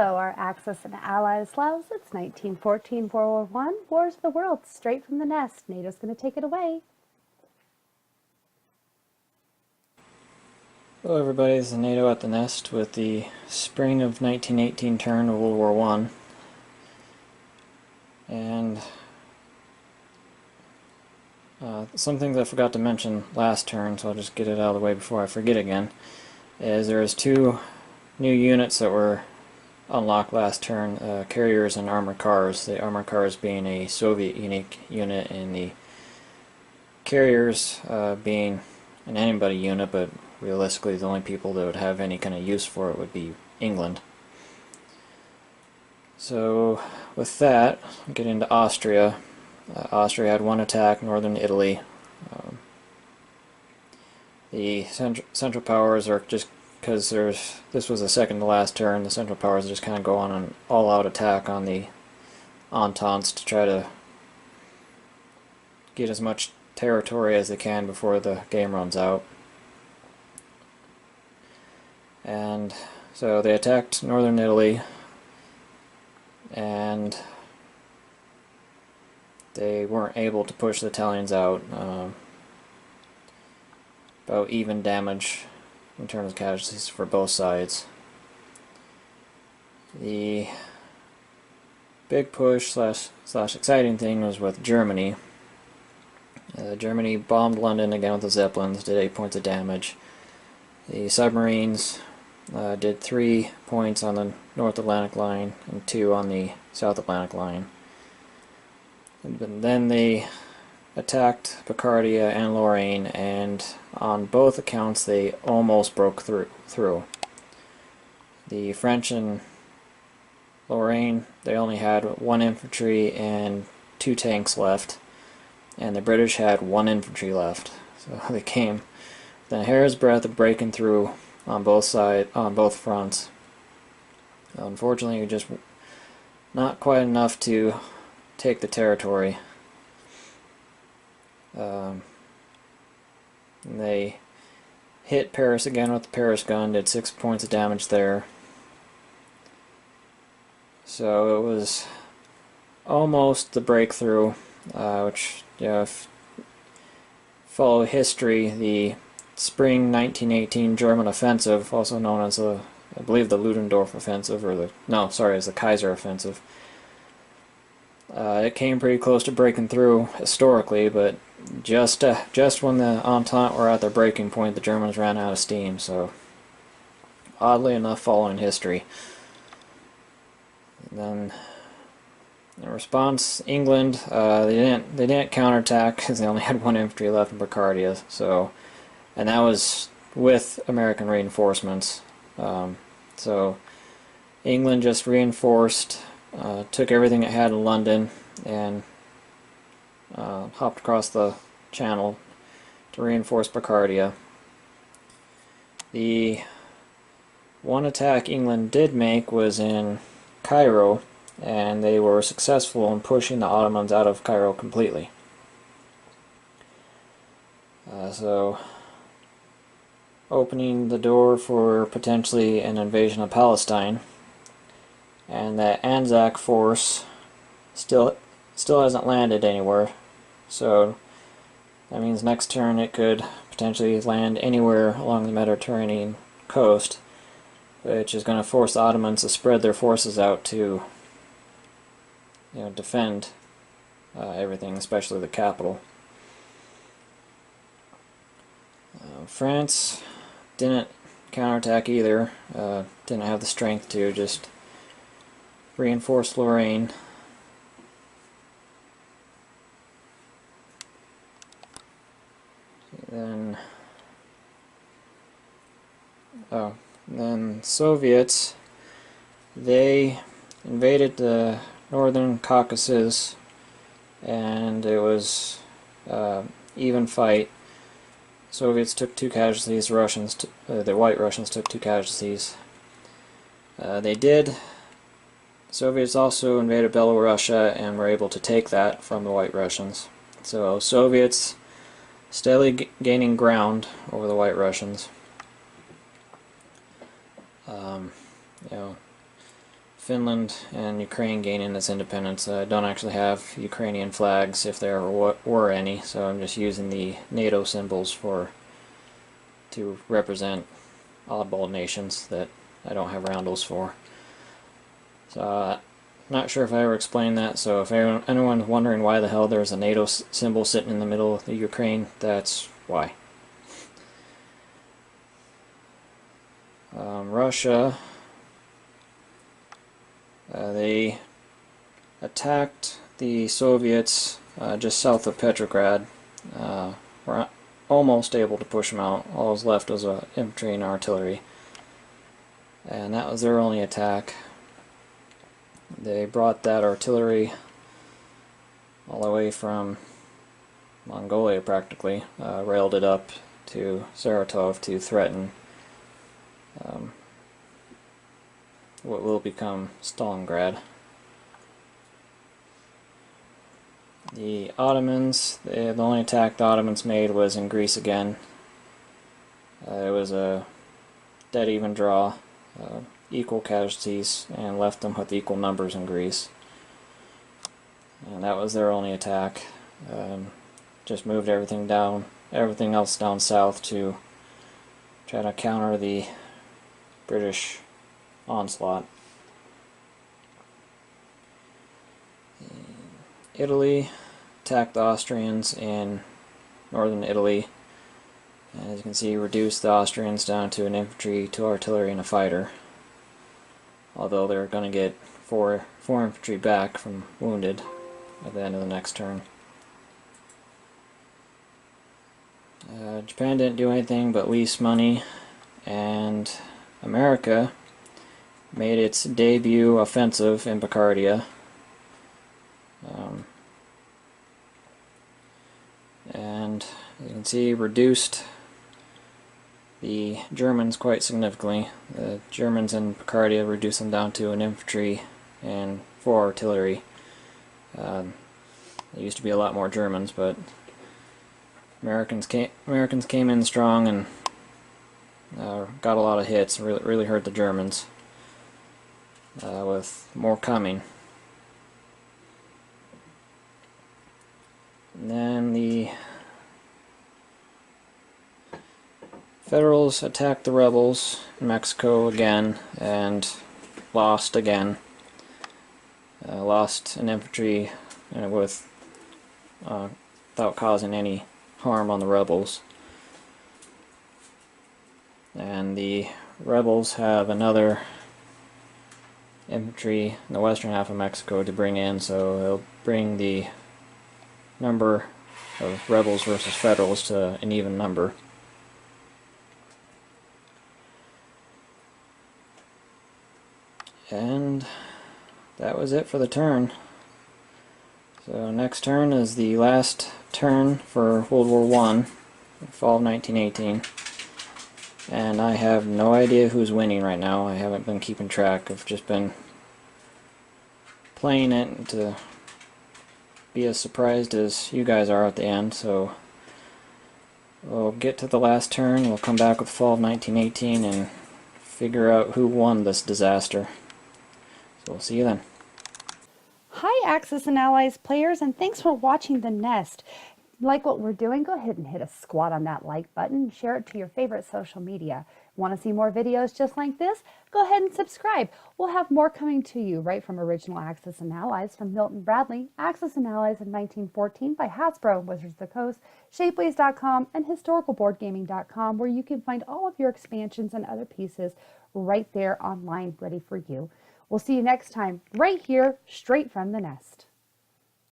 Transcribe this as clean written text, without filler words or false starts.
Hello, our Axis and allies loves. It's 1914 World War I. Wars of the World, straight from the nest. NATO's going to take it away. Hello everybody, this is Nato at the Nest with the spring of 1918 turn of World War I. And something that I forgot to mention last turn, so I'll just get it out of the way before I forget again, is there's two new units that were unlocked last turn, carriers and armored cars. The armored cars being a Soviet unique unit and the carriers being an anybody unit, but realistically the only people that would have any kind of use for it would be England. So with that, I'll get into Austria. Austria had one attack, northern Italy. The Central Powers are just, because this was the second to last turn, the Central Powers just kind of go on an all-out attack on the Ententes to try to get as much territory as they can before the game runs out. And so they attacked northern Italy, and they weren't able to push the Italians out. About even damage in terms of casualties for both sides. The big push slash exciting thing was with Germany. Germany bombed London again with the Zeppelins, did 8 points of damage. The submarines did 3 points on the North Atlantic line and 2 on the South Atlantic line. And then they attacked Picardia and Lorraine, and on both accounts they almost broke through. The French in Lorraine, they only had 1 infantry and 2 tanks left, and the British had 1 infantry left. So they came within a hair's breadth of breaking through on both fronts. Unfortunately, just not quite enough to take the territory. And they hit Paris again with the Paris gun, did 6 points of damage there. So it was almost the breakthrough, which, if you follow history, the spring 1918 German offensive, also known as I believe the Ludendorff offensive, or as the Kaiser offensive. It came pretty close to breaking through historically, but just when the Entente were at their breaking point, the Germans ran out of steam. So, oddly enough, following history. And then, in response, England they didn't counterattack because they only had 1 infantry left in Picardia. So, and that was with American reinforcements. So, England just reinforced. Took everything it had in London and hopped across the channel to reinforce Picardia. The one attack England did make was in Cairo, and they were successful in pushing the Ottomans out of Cairo completely. So opening the door for potentially an invasion of Palestine. And that Anzac force still hasn't landed anywhere, so that means next turn it could potentially land anywhere along the Mediterranean coast, which is going to force the Ottomans to spread their forces out to, defend everything, especially the capital. France didn't counterattack either, didn't have the strength to, just reinforce Lorraine. Then Soviets, they invaded the northern Caucasus, and it was even fight. Soviets took 2 casualties. The White Russians took 2 casualties. Soviets also invaded Belorussia and were able to take that from the White Russians. So Soviets steadily gaining ground over the White Russians. Finland and Ukraine gaining its independence. I don't actually have Ukrainian flags, if there ever were any, so I'm just using the NATO symbols to represent oddball nations that I don't have roundels for. So not sure if I ever explained that, so if anyone's wondering why the hell there's a NATO symbol sitting in the middle of the Ukraine, that's why. Russia, they attacked the Soviets just south of Petrograd. Were almost able to push them out. All that was left was infantry and artillery. And that was their only attack. They brought that artillery all the way from Mongolia practically, railed it up to Saratov to threaten what will become Stalingrad. The Ottomans, the only attack the Ottomans made was in Greece again. It was a dead even draw, equal casualties, and left them with equal numbers in Greece. And that was their only attack. Just moved everything else down south to try to counter the British onslaught. Italy attacked the Austrians in northern Italy. And as you can see, reduced the Austrians down to an infantry, 2 artillery, and a fighter. Although they're going to get four infantry back from wounded at the end of the next turn. Japan didn't do anything but lease money, and America made its debut offensive in Picardia. And you can see, reduced the Germans quite significantly. The Germans in Picardia reduced them down to an infantry and 4 artillery. There used to be a lot more Germans, but Americans came in strong and got a lot of hits. Really hurt the Germans, with more coming. And then the Federals attacked the rebels in Mexico again and lost again. Lost an infantry without causing any harm on the rebels. And the rebels have another infantry in the western half of Mexico to bring in, so they'll bring the number of rebels versus Federals to an even number. And that was it for the turn. So next turn is the last turn for World War I, fall of 1918. And I have no idea who's winning right now. I haven't been keeping track. I've just been playing it to be as surprised as you guys are at the end. So we'll get to the last turn. We'll come back with fall of 1918 and figure out who won this disaster. So we'll see you then. Hi Axis and Allies players, and thanks for watching The Nest. Like what we're doing, go ahead and hit a squat on that like button, share it to your favorite social media. Want to see more videos just like this? Go ahead and subscribe. We'll have more coming to you right from Original Axis and Allies from Milton Bradley, Axis and Allies in 1914 by Hasbro, Wizards of the Coast, Shapeways.com, and HistoricalBoardGaming.com, where you can find all of your expansions and other pieces right there online ready for you. We'll see you next time right here, straight from the nest.